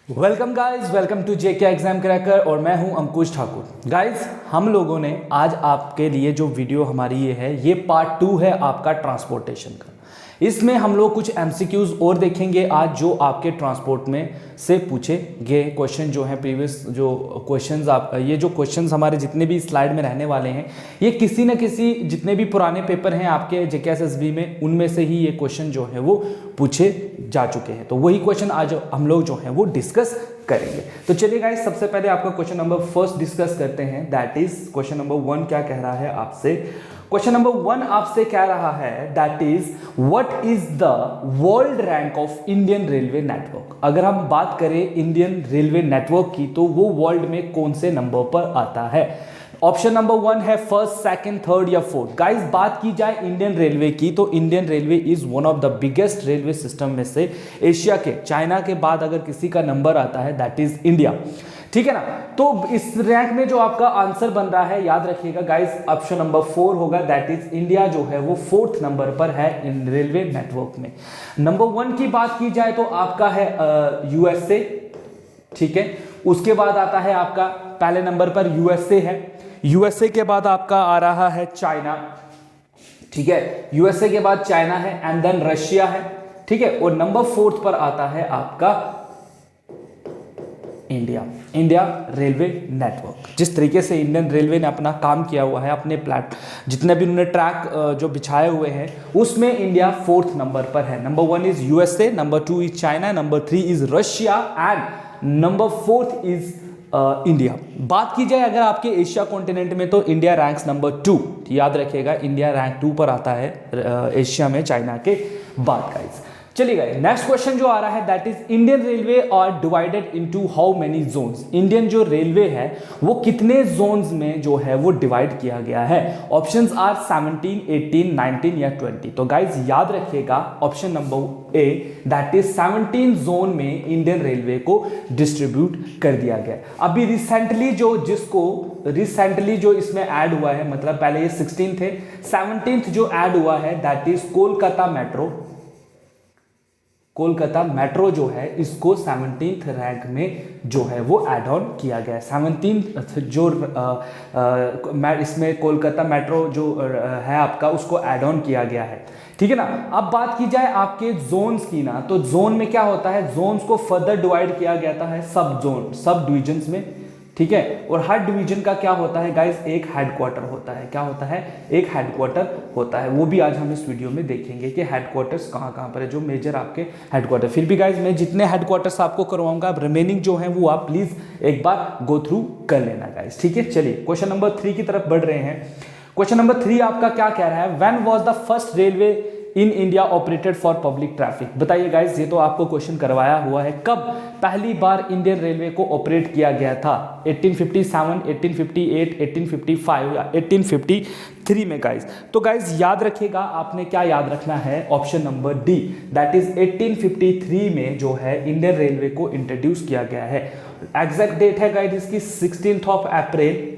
Welcome guys, welcome to JK exam cracker और मैं हूं अंकुश ठाकुर। गाइस, हम लोगों ने आज आपके लिए जो वीडियो हमारी ये पार्ट 2 है आपका ट्रांसपोर्टेशन का। इसमें हम लोग कुछ एमसीक्यूज और देखेंगे आज जो आपके ट्रांसपोर्ट में से पूछे गए क्वेश्चन जो हैं। प्रीवियस जो क्वेश्चंस ये जो क्वेश्चंस हमारे जितने भी स्लाइड में रहने वाले हैं, ये किसी न किसी जितने भी पुराने पेपर हैं आपके जेकेएसएसबी में, उनमें से ही ये क्वेश्चन जो है वो पूछे जा चुके हैं। तो वही क्वेश्चन आज हम लोग जो है वो डिस्कस करेंगे। तो चलिए गाइस, सबसे पहले आपका क्वेश्चन नंबर फर्स्ट डिस्कस करते हैं। दैट इज क्वेश्चन नंबर 1 क्या कह रहा है आपसे। क्वेश्चन नंबर 1 आपसे कह रहा है that is what is the world rank of Indian railway network. अगर हम बात करें इंडियन रेलवे नेटवर्क की, तो वो वर्ल्ड में कौन से नंबर पर आता है। ऑप्शन नंबर 1 है फर्स्ट, सेकंड, थर्ड या फोर्थ। गाइस, बात की जाए इंडियन रेलवे की, तो Indian railway is one of the biggest railway system में से एशिया के, चाइना के बाद अगर किसी का नंबर आता है दैट इज इंडिया। ठीक है ना। तो इस रैंक में जो आपका आंसर बन रहा है, याद रखिएगा गाइस, ऑप्शन नंबर 4 होगा। दैट इज इंडिया जो है वो 4th नंबर पर है इन रेलवे नेटवर्क में। नंबर 1 की बात की जाए तो आपका है यूएसए। ठीक है, उसके बाद आता है आपका पहले नंबर पर यूएसए है। यूएसए के बाद आपका आ रहा है चाइना। ठीक है, यूएसए के बाद चाइना है एंड देन रशिया है। ठीक है, और नंबर 4th पर आता है आपका इंडिया रेलवे नेटवर्क। जिस तरीके से इंडियन रेलवे ने अपना काम किया हुआ है, अपने जितने भी उन्होंने ट्रैक जो बिछाए हुए हैं, उसमें इंडिया 4th नंबर पर है। Number 1 is USA, number 2 is China, number 3 is Russia and number 4th is India. बात की जाए अगर आपके एशिया कॉन्टिनेंट में, तो इंडिया रैंक्स नंबर 2। याद रखिएगा, इंडिया रैंक 2 पर आता है एशिया में चाइना के बाद। गाइस चलिए गाइस, नेक्स्ट क्वेश्चन जो आ रहा है that is Indian railway are divided into how many zones. Indian जो रेलवे है वो कितने जोन्स में जो है वो डिवाइड किया गया है। ऑप्शंस आर 17, 18, 19 या 20। तो गाइस याद रखिएगा, option number A that is 17 zone में इंडियन रेलवे को डिस्ट्रीब्यूट कर दिया गया। अभी रिसेंटली जो इसमें ऐड हुआ है, मतलब पहले ये 16 थे, 17th जो ऐड हुआ है दैट इज कोलकाता मेट्रो जो है, इसको 17th रैंक में जो है वो ऐड ऑन किया गया है। 17th जो इसमें कोलकाता मेट्रो जो है आपका, उसको ऐड ऑन किया गया है। ठीक है ना। अब बात की जाए आपके जोन्स की ना, तो जोन में क्या होता है, जोन्स को फर्दर डिवाइड किया गया है सब डिविजन्स में। ठीक है, और हर डिवीजन का क्या होता है गाइस, एक हेडक्वार्टर होता है। क्या होता है, एक हेडक्वार्टर होता है। वो भी आज हम इस वीडियो में देखेंगे कि हेडक्वार्टर्स कहाँ कहाँ पर है, जो मेजर आपके हेडक्वार्टर। फिर भी गाइस, मैं जितने हेडक्वार्टर्स आपको करवाऊंगा, रिमेनिंग जो है वो आप प्लीज एक बार गो थ्रू कर लेना गाइस। ठीक है, चलिए क्वेश्चन नंबर 3 की तरफ बढ़ रहे हैं। क्वेश्चन नंबर 3 आपका क्या कह रहा है, when was the first railway in India operated for public traffic. बताइए गाइस, ये तो आपको क्वेश्चन करवाया हुआ है, कब पहली बार इंडियन रेलवे को ऑपरेट किया गया था। 1857, 1858, 1855 या 1853 में गाइस। तो गाइस याद रखिएगा, आपने क्या याद रखना है, option number D that is 1853 में जो है इंडियन रेलवे को इंट्रोड्यूस किया गया है। एग्जैक्ट डेट है गाइस इसकी 16th ऑफ अप्रैल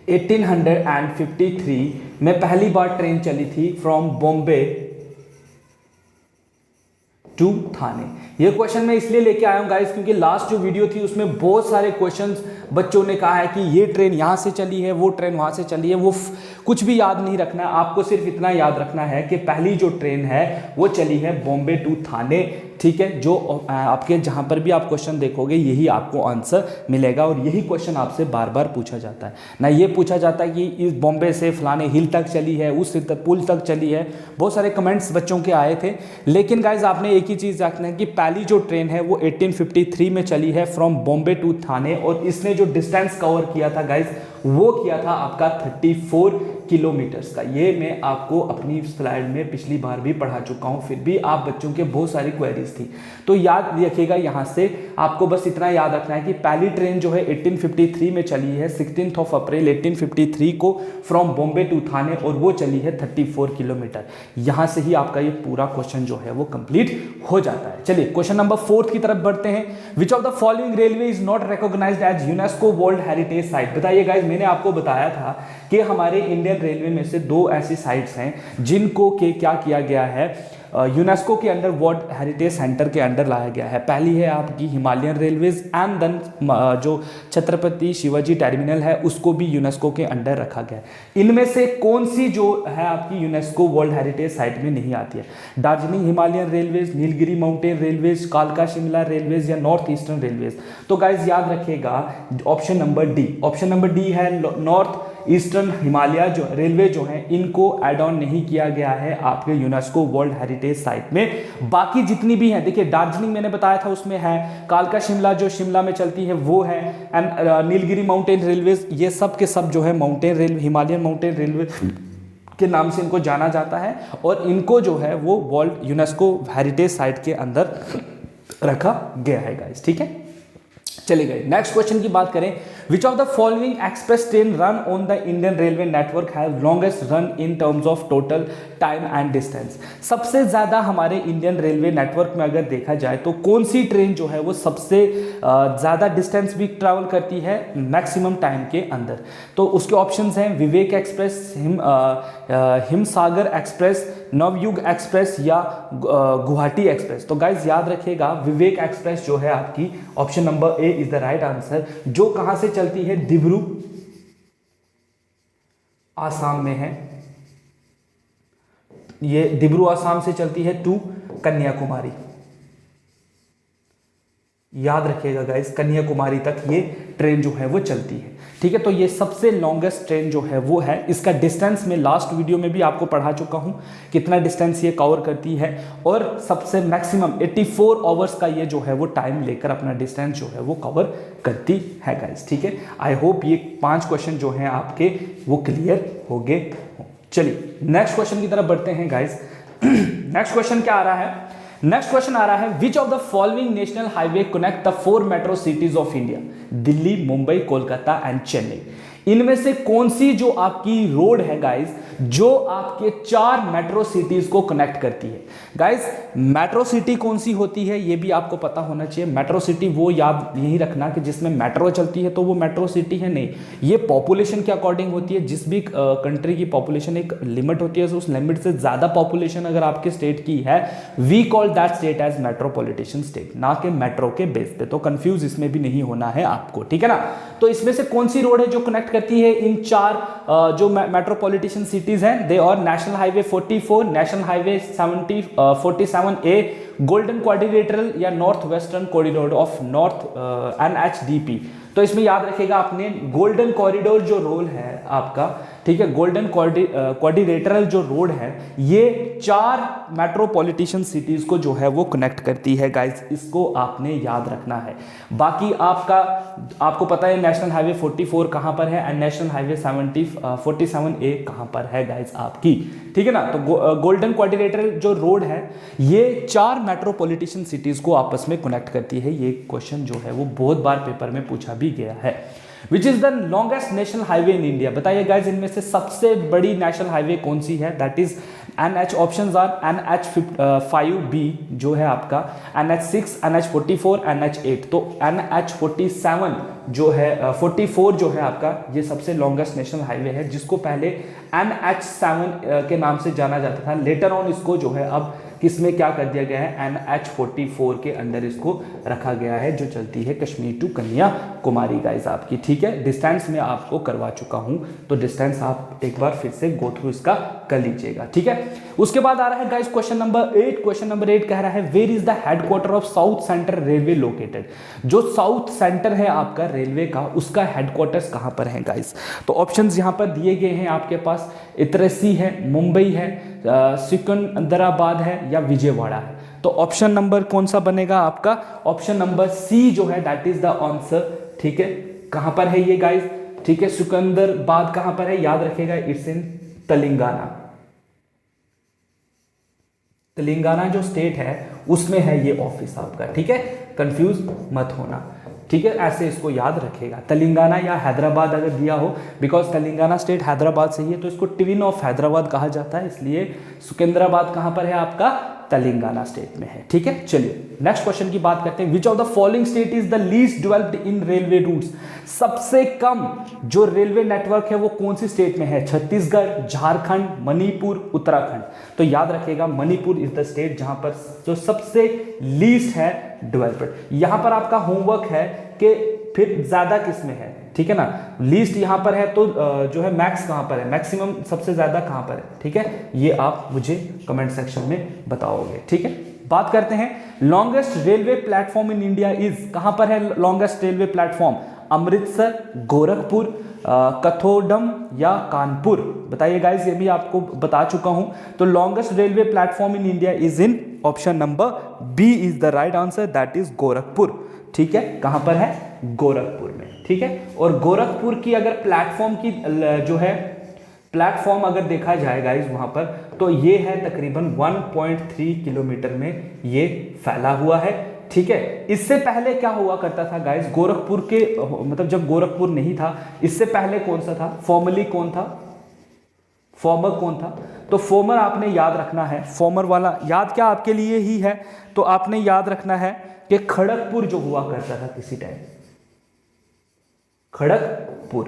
1853 में पहली बार ट्रेन चली थी फ्रॉम बॉम्बे टू थाने। ये क्वेश्चन मैं इसलिए लेके आया हूं गाइस, क्योंकि लास्ट जो वीडियो थी उसमें बहुत सारे क्वेश्चंस बच्चों ने कहा है कि ये ट्रेन यहां से चली है, वो ट्रेन वहां से चली है। वो कुछ भी याद नहीं रखना है, आपको सिर्फ इतना याद रखना है कि पहली जो ट्रेन है वो चली है बॉम्बे टू थाने। ठीक है, जो आपके जहां पर भी आप क्वेश्चन देखोगे यही आपको आंसर मिलेगा, और यही क्वेश्चन आपसे बार बार पूछा जाता है ना। ये पूछा जाता है कि इस बॉम्बे से फलाने हिल तक चली है, उस पुल तक चली है। बहुत सारे कमेंट्स बच्चों के आए थे, लेकिन गाइज आपने एक ही चीज़ रखना है कि पहली जो ट्रेन है वो 1853 में चली है फ्रॉम बॉम्बे टू थाने, और इसने जो डिस्टेंस कवर किया था गाइज वो किया था आपका 34 किलोमीटर्स का। ये मैं आपको अपनी स्लाइड में पिछली बार भी पढ़ा चुका हूं, फिर भी आप बच्चों के बहुत सारी क्वेरीज थी। तो याद रखिएगा, यहां से आपको बस इतना याद रखना है कि पहली ट्रेन जो है 1853 में चली है 16th ऑफ अप्रैल 1853 को फ्रॉम बॉम्बे टू थाने, और वो चली है 34 किलोमीटर। यहां से ही आपका ये पूरा क्वेश्चन जो है वो कंप्लीट हो जाता है। चलिए क्वेश्चन नंबर 4 की तरफ बढ़ते हैं। Which of the following railway is not recognised as UNESCO world heritage site. बताइए गाइज, मैंने आपको बताया था कि हमारे इंडियन रेलवे में से 2 ऐसी साइट्स हैं जिनको के क्या किया गया है, यूनेस्को के अंडर वर्ल्ड हेरिटेज सेंटर के अंडर लाया गया है। पहली है आपकी हिमालयन रेलवेज एंड देन जो छत्रपति शिवाजी टर्मिनल है उसको भी यूनेस्को के अंडर रखा गया है। इनमें से कौन सी जो है आपकी यूनेस्को वर्ल्ड हेरिटेज साइट में नहीं आती है? Darjeeling Himalayan railways, Nilgiri mountain railways, कालका शिमला रेलवेज या नॉर्थ ईस्टर्न रेलवेज? तो गाइज याद रखिएगा option number D, option number D है नॉर्थ ईस्टर्न हिमालय जो रेलवे जो है इनको एड ऑन नहीं किया गया है आपके यूनेस्को वर्ल्ड हेरिटेज साइट में। बाकी जितनी भी हैं, देखिए दार्जिलिंग मैंने बताया था उसमें है, कालका शिमला जो शिमला में चलती है वो है, एंड नीलगिरी माउंटेन रेलवेज, ये सब के सब जो है mountain railway, Himalayan mountain railway के नाम से इनको जाना जाता है और इनको जो है वो वर्ल्ड यूनेस्को हेरिटेज साइट के अंदर रखा गया है गाइस, ठीक है। चलिए गए नेक्स्ट क्वेश्चन की बात करें, विच of the following express train run on the Indian railway network have longest run in terms of total time and distance? सबसे ज्यादा हमारे इंडियन रेलवे नेटवर्क में अगर देखा जाए तो कौन सी ट्रेन जो है वो सबसे ज्यादा डिस्टेंस भी ट्रैवल करती है मैक्सिमम टाइम के अंदर? तो उसके ऑप्शंस हैं विवेक express, Himsagar express, Navyug express या गुवाहाटी एक्सप्रेस? तो गाइज याद रखिएगा विवेक एक्सप्रेस जो है आपकी option number A is the right answer, जो कहां से चलती है? डिब्रू आसाम में है, ये डिब्रू आसाम से चलती है टू कन्याकुमारी। याद रखिएगा गाइस कन्याकुमारी तक ये ट्रेन जो है वो चलती है, ठीक है। तो ये सबसे लॉन्गेस्ट ट्रेन जो है वो है। इसका डिस्टेंस में लास्ट वीडियो में भी आपको पढ़ा चुका हूं कितना डिस्टेंस ये कवर करती है, और सबसे मैक्सिमम 84 आवर्स का ये जो है वो टाइम लेकर अपना डिस्टेंस जो है वो कवर करती है गाइस, ठीक है। आई होप ये 5 क्वेश्चन जो हैं आपके वो क्लियर हो गए। चलिए नेक्स्ट क्वेश्चन की तरफ बढ़ते हैं गाइस। नेक्स्ट क्वेश्चन क्या आ रहा है? नेक्स्ट क्वेश्चन आ रहा है, विच of the following national highway connect the 4 metro cities of India? Delhi, Mumbai, Kolkata and Chennai. इनमें से कौन सी जो आपकी रोड है गाइस जो आपके 4 मेट्रो सिटीज को कनेक्ट करती है? गाइस मेट्रो सिटी कौन सी होती है ये भी आपको पता होना चाहिए। मेट्रो सिटी वो याद यही रखना कि जिसमें मेट्रो चलती है तो वो मेट्रो सिटी है, नहीं। ये पॉपुलेशन के अकॉर्डिंग होती है। जिस भी कंट्री की पॉपुलेशन एक लिमिट होती है, उस लिमिट से ज्यादा पॉपुलेशन अगर आपके स्टेट की है, we call that state as metropolitan state, ना कि मेट्रो के बेस पे। तो कंफ्यूज इसमें भी नहीं होना है आपको, ठीक है ना। तो इसमें से कौन सी रोड है जो कनेक्ट करती है इन 4 जो मेट्रोपॉलिटन सिटीज हैं? दे और national highway 44, national highway 47A, golden quadrilateral या north western corridor of north NHDP। तो इसमें याद रखिएगा आपने गोल्डन कॉरिडोर जो रोड है आपका, ठीक है, गोल्डन क्वाड्रिलेटरल जो रोड है ये 4 मेट्रोपॉलिटन सिटीज को जो है वो कनेक्ट करती है गाइस, इसको आपने याद रखना है। बाकी आपको पता है नेशनल हाईवे 44 कहां पर है एंड नेशनल हाईवे 47A कहां पर है गाइस आपकी, ठीक है ना। तो गोल्डन क्वाड्रिलेटरल जो रोड है ये 4 मेट्रोपॉलिटन सिटीज को आपस में कनेक्ट करती है। ये क्वेश्चन जो है वो बहुत बार पेपर में पूछा भी गया है। Which is the longest national highway in India? बताइए गाइज इनमें से सबसे बड़ी नेशनल हाईवे कौन सी है? That is NH, options are NH5B जो है आपका, NH6, NH44, NH8। तो NH47 जो है 44 जो है आपका ये सबसे लॉन्गेस्ट नेशनल हाईवे है, जिसको पहले NH7 के नाम से जाना जाता था। लेटर ऑन इसको जो है अब किसमें क्या कर दिया गया है? NH44 के अंदर इसको रखा गया है, जो चलती है कश्मीर टू कन्याकुमारी गाइस आपकी, ठीक है। डिस्टेंस में आपको करवा चुका हूं, तो डिस्टेंस आप एक बार फिर से गो थ्रू इसका कर लीजिएगा, ठीक है। उसके बाद आ रहा है guys question number 8। Question number 8 कह रहा है, where is the headquarter of south central railway located? जो साउथ सेंटर है आपका रेलवे का, उसका हेडक्वार्टर्स कहां पर है गाइस? तो ऑप्शंस यहां पर दिए गए हैं आपके पास, इतरसी है, मुंबई है, सिकंदराबाद है या विजयवाड़ा है। तो ऑप्शन नंबर कौन सा बनेगा आपका? ऑप्शन नंबर सी जो है दैट इज द आंसर, ठीक है। कहां पर है ये गाइस? ठीक है, सिकंदराबाद कहां पर है? याद रखिएगा इट्स इन तेलंगाना। तेलंगाना जो स्टेट है उसमें है ये ऑफिस आपका, ठीक है, कंफ्यूज मत होना, ठीक है। ऐसे इसको याद रखेगा, तेलंगाना या हैदराबाद अगर दिया हो, बिकॉज तेलंगाना स्टेट हैदराबाद से ही है तो इसको ट्विन ऑफ हैदराबाद कहा जाता है, इसलिए सिकंदराबाद कहां पर है आपका? तेलंगाना स्टेट में है, ठीक है। चलिए नेक्स्ट क्वेश्चन की बात करते हैं। Which of the following state is the least developed in railway routes? सबसे कम जो रेलवे नेटवर्क है वो कौन सी स्टेट में है? छत्तीसगढ़, झारखंड, मणिपुर, उत्तराखंड। तो याद रखिएगा मणिपुर इज द स्टेट जहां पर जो सबसे लीस्ट है डेवलप्ड। यहां पर आपका होमवर्क है कि फिर ज्यादा किस में है, ठीक है ना। लीस्ट यहां पर है तो जो है मैक्स कहां पर है, मैक्सिमम सबसे ज्यादा कहां पर है, ठीक है। ये आप मुझे कमेंट सेक्शन में बताओगे, ठीक है। बात करते हैं longest railway platform in India is, कहां पर है longest railway platform? Amritsar, Gorakhpur, Kathgodam या कानपुर? बताइए गाइस, ये भी आपको बता चुका हूं। तो longest railway platform in India is in option number B is the right answer, that is Gorakhpur, ठीक है। कहां पर है? गोरखपुर में, ठीक है। और गोरखपुर की अगर प्लेटफॉर्म की जो है प्लेटफॉर्म अगर देखा जाए गाइस वहां पर, तो ये है तकरीबन 1.3 किलोमीटर में ये फैला हुआ है, ठीक है। इससे पहले क्या हुआ करता था गाइस, गोरखपुर के मतलब जब गोरखपुर नहीं था, इससे पहले कौन सा था? फॉर्मली कौन था? फॉर्मर कौन था? तो फॉर्मर आपने याद रखना है, फॉर्मर वाला याद क्या आपके लिए ही है, तो आपने याद रखना है कि खड़गपुर जो हुआ करता था किसी टाइम, खड़गपुर,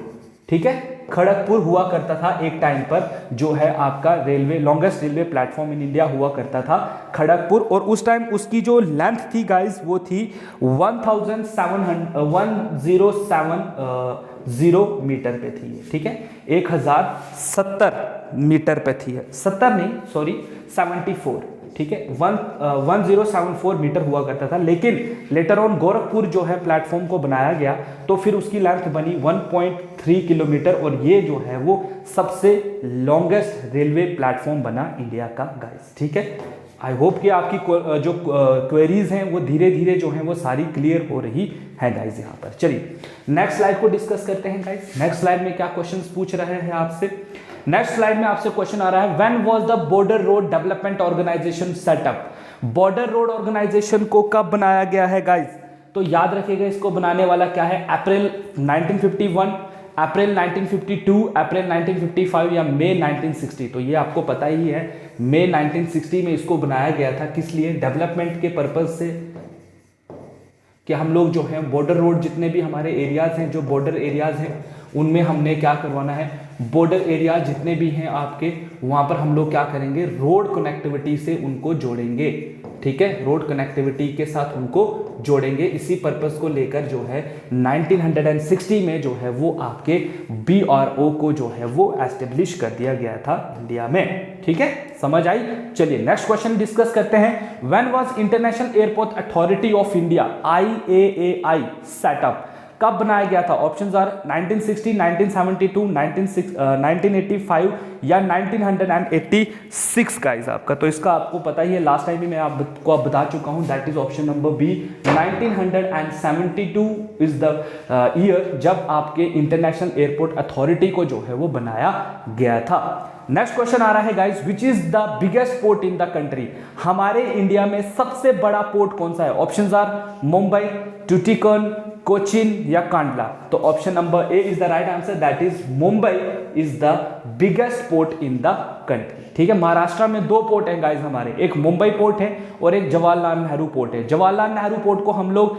ठीक है। खड़गपुर हुआ करता था एक टाइम पर, जो है आपका railway longest railway platform in India हुआ करता था खड़गपुर। और उस टाइम उसकी जो लेंथ थी गाइस वो थी 1070 मीटर पे थी, ठीक है। 1070 मीटर पे थी, 70 नहीं सॉरी 74, ठीक है। 1074 मीटर हुआ करता था, लेकिन लेटर ऑन गोरखपुर जो है प्लेटफॉर्म को बनाया गया तो फिर उसकी लेंथ बनी 1.3 किलोमीटर, और ये जो है वो सबसे लॉन्गेस्ट रेलवे प्लेटफॉर्म बना इंडिया का गाइस, ठीक है। आई होप कि आपकी जो क्वेरीज हैं वो धीरे धीरे जो हैं वो सारी क्लियर हो रही है गाइस यहाँ पर। चलिए नेक्स्ट स्लाइड को डिस्कस करते हैं गाइस। नेक्स्ट स्लाइड में क्या क्वेश्चंस पूछ रहे हैं आपसे? नेक्स्ट स्लाइड में आपसे क्वेश्चन आ रहा है, when was the border road development organisation set up? Border road organisation को कब बनाया गया है गाइस? तो याद रखिएगा इसको बनाने वाला क्या है? अप्रैल 1951, अप्रैल 1952, अप्रैल 1955 या मई 1960। तो ये आपको पता ही है, मई 1960 में इसको बनाया गया था। किस लिए? डेवलपमेंट के पर्पज से, कि हम लोग जो है बॉर्डर रोड जितने भी हमारे एरियाज हैं, जो बॉर्डर एरियाज हैं, उनमें हमने क्या करवाना है, बॉर्डर एरिया जितने भी हैं आपके, वहां पर हम लोग क्या करेंगे, रोड कनेक्टिविटी से उनको जोड़ेंगे, ठीक है। रोड कनेक्टिविटी के साथ उनको जोड़ेंगे। इसी पर्पस को लेकर जो है 1960 में जो है वो आपके BRO को जो है वो एस्टेब्लिश कर दिया गया था इंडिया में, ठीक है। समझ आई? चलिए नेक्स्ट क्वेश्चन डिस्कस करते हैं। When was international airport authority of India IAAI setup? कब बनाया गया था? ऑप्शंस आर 1960, 1972, 1985 या 1986 गाइस आपका। तो इसका आपको पता ही है, लास्ट टाइम भी मैं आपको बता चुका हूं, that is option number B. 1972 is the year जब आपके इंटरनेशनल एयरपोर्ट अथॉरिटी को जो है वो बनाया गया था। नेक्स्ट क्वेश्चन आ रहा है guys, which is the biggest port in the country? हमारे इंडिया में सबसे बड़ा पोर्ट कौन सा है? ऑप्शंस आर मुंबई, टुटिकोन, कोचिन या कांडला। तो option number A is the right answer, that is Mumbai is the biggest port in the country, ठीक है। महाराष्ट्र में दो पोर्ट हैं गाइस हमारे, एक मुंबई पोर्ट है और एक जवाहरलाल नेहरू पोर्ट है। जवाहरलाल नेहरू पोर्ट को हम लोग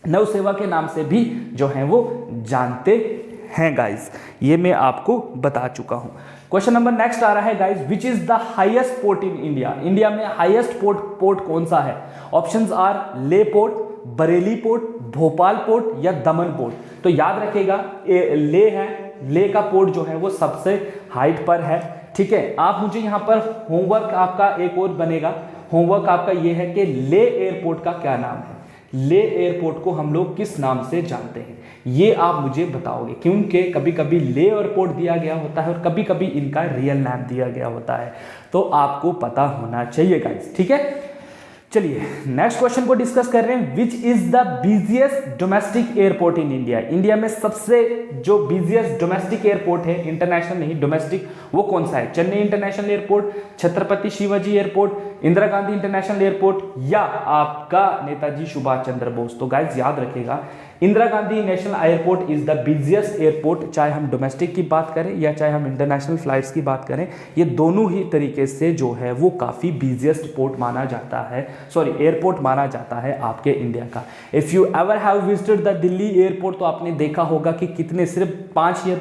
नौ सेवा के नाम से भी जो है वो जानते हैं गाइस, ये मैं आपको बता चुका हूं। क्वेश्चन नंबर नेक्स्ट आ रहा है guys, which is the highest port in India? India में हाईएस्ट पोर्ट कौन सा है? ऑप्शंस आर ले port, Bareilly port, Bhopal port या दमन पोर्ट। तो याद रखिएगा ले है, ले का पोर्ट जो है वो सबसे हाइट पर है, ठीक है। आप मुझे यहां पर होमवर्क आपका एक और बनेगा, होमवर्क आपका ये है कि ले एयरपोर्ट का क्या नाम है, ले एयरपोर्ट को हम लोग किस नाम से जानते हैं, ये आप मुझे बताओगे, क्योंकि कभी कभी ले एयरपोर्ट दिया गया होता है और कभी कभी इनका रियल नाम दिया गया होता है, तो आपको पता होना चाहिए गाइस, ठीक है। चलिए नेक्स्ट क्वेश्चन को डिस्कस कर रहे हैं, विच is the busiest domestic airport in India? India में सबसे जो बिजिएस्ट डोमेस्टिक एयरपोर्ट है, इंटरनेशनल नहीं डोमेस्टिक, वो कौन सा है? Chennai international airport, Chhatrapati Shivaji airport, Indira Gandhi international airport या आपका नेताजी सुभाष चंद्र बोस। तो गाइस याद रखिएगा, Indira Gandhi national airport is the busiest airport, चाहे हम डोमेस्टिक की बात करें या चाहे हम इंटरनेशनल फ्लाइट्स की बात करें, ये दोनों ही तरीके से जो है वो काफ़ी बिजिएस्ट पोर्ट माना जाता है, सॉरी एयरपोर्ट माना जाता है आपके इंडिया का। If you ever have visited the Delhi airport, तो आपने देखा होगा कि कितने सिर्फ 5 या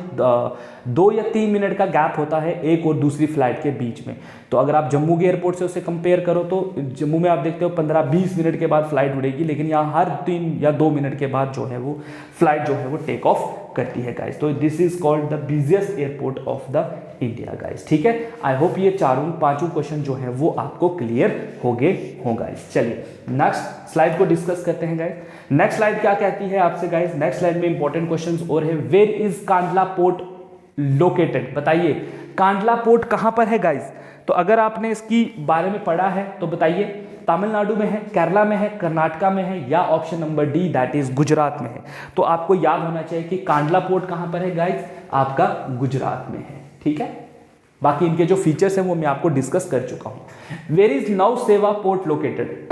2 या 3 मिनट का गैप होता है एक और दूसरी फ्लाइट के बीच में। तो अगर आप जम्मू के एयरपोर्ट से उसे कंपेयर करो तो जम्मू में आप देखते हो 15-20 मिनट के बाद फ्लाइट उड़ेगी, लेकिन यहाँ हर 3 या 2 मिनट के बाद जो है वो फ्लाइट जो है वो टेक ऑफ करती है गाइस। तो this is called the busiest airport of the India guys, ठीक है। आई होप ये 4-5 क्वेश्चन जो है वो आपको क्लियर हो गए हो गाइस। चलिए नेक्स्ट स्लाइड को डिस्कस करते हैं गाइस। नेक्स्ट स्लाइड क्या कहती है आपसे गाइस, नेक्स्ट स्लाइड में इंपॉर्टेंट क्वेश्चन और है, where is Kandla port located, बताइए कांडला पोर्ट कहां पर है गाइस। तो अगर आपने इसकी बारे में पढ़ा है तो बताइए, तमिलनाडु में है, केरला में है, कर्नाटका में है, या option number D that is Gujarat में है। तो आपको याद होना चाहिए कि कांडला पोर्ट कहां पर है गाइस, आपका गुजरात में है, ठीक है। बाकी इनके जो फीचर्स हैं वो मैं आपको डिस्कस कर चुका हूं। वेयर इज नौ सेवा पोर्ट लोकेटेड,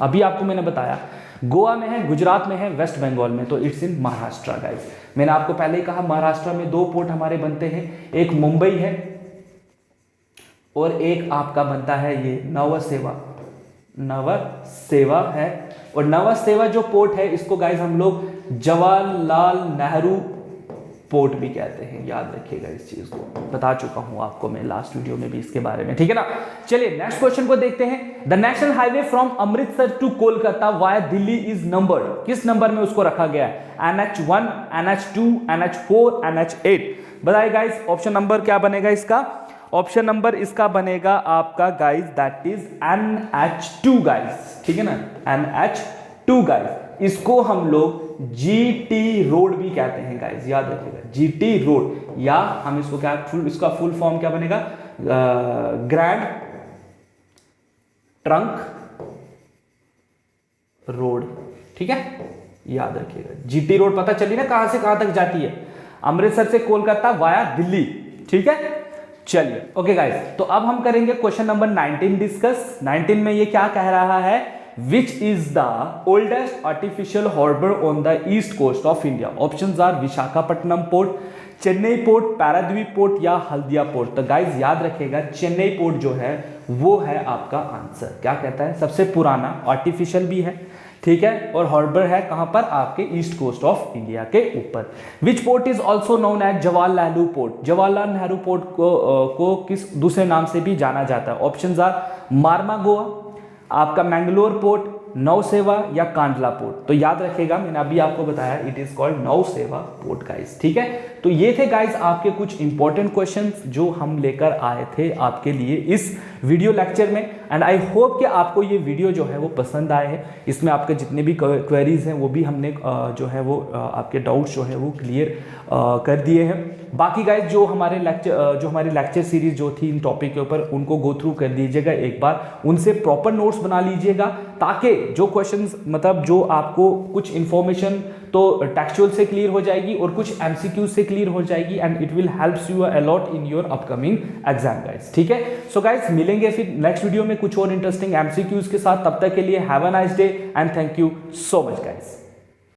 अभी आपको मैंने बताया गोवा में है, गुजरात में है, वेस्ट बंगाल में, तो इट्स इन महाराष्ट्र गाइस। मैंने आपको पहले ही कहा महाराष्ट्र में 2 पोर्ट हमारे बनते हैं, एक मुंबई है और एक आपका बनता है ये नवसेवा है। और नवसेवा जो पोर्ट है इसको गाइस हम लोग जवाहरलाल नेहरू पोर्ट भी कहते हैं, याद रखिएगा इस चीज को, बता चुका हूं आपको मैं लास्ट वीडियो में भी इसके बारे में, ठीक है ना। चलिए नेक्स्ट क्वेश्चन को देखते हैं। The national highway from Amritsar to Kolkata via Delhi is numbered, किस नंबर में उसको रखा गया है, NH1, NH2, NH4, NH8, बताइए गाइस। ऑप्शन नंबर क्या बनेगा इसका, ऑप्शन नंबर इसका बनेगा आपका guys that is NH2 guys, ठीक है ना, NH2 गाइस। इसको हम लोग GT रोड भी कहते हैं गाइस, याद रखिएगा GT रोड, या हम इसको क्या इसका फुल फॉर्म क्या बनेगा, ग्रैंड ट्रंक रोड, ठीक है, याद रखिएगा। GT रोड पता चली ना कहां से कहां तक जाती है, अमृतसर से कोलकाता वाया दिल्ली, ठीक है। चलिए ओके गाइस, तो अब हम करेंगे क्वेश्चन नंबर 19 डिस्कस। 19 में ये क्या कह रहा है, which is the oldest artificial harbour on the east coast of India. Options are Visakhapatnam port, Chennai port, Paradip port या हल्दिया पोर्ट। तो गाइस याद रखिएगा चेन्नई पोर्ट जो है वो है आपका आंसर। क्या कहता है, सबसे पुराना, आर्टिफिशियल भी है, ठीक है, और हार्बर है कहां पर, आपके ईस्ट कोस्ट ऑफ इंडिया के ऊपर। Which port is also known as Jawaharlal Nehru port, Jawaharlal Nehru port को किस दूसरे नाम से भी जाना जाता है। ऑप्शंस आर मार्मागोआ, आपका मैंगलोर पोर्ट, नौसेवा या कांडला पोर्ट। तो याद रखिएगा मैंने अभी आपको बताया it is called नौसेवा port guys, ठीक है। तो ये थे गाइस आपके कुछ इंपॉर्टेंट क्वेश्चंस जो हम लेकर आए थे आपके लिए इस वीडियो लेक्चर में, एंड आई होप कि आपको ये वीडियो जो है वो पसंद आए हैं। इसमें आपके जितने भी क्वेरीज हैं वो भी हमने जो है वो आपके डाउट्स जो है वो क्लियर कर दिए हैं। बाकी गाइस जो हमारी लेक्चर सीरीज जो थी इन टॉपिक के ऊपर, उनको गो थ्रू कर दीजिएगा एक बार, उनसे प्रॉपर नोट्स बना लीजिएगा, ताकि जो क्वेश्चंस मतलब जो आपको कुछ इंफॉर्मेशन तो टेक्सचुअल से क्लियर हो जाएगी और कुछ एमसीक्यू से क्लियर हो जाएगी, and it will helps you a lot in your upcoming exam guys, ठीक है। सो गाइस मिलेंगे फिर नेक्स्ट वीडियो में कुछ और इंटरेस्टिंग एमसीक्यूज के साथ, तब तक के लिए have a nice day and thank you so much guys.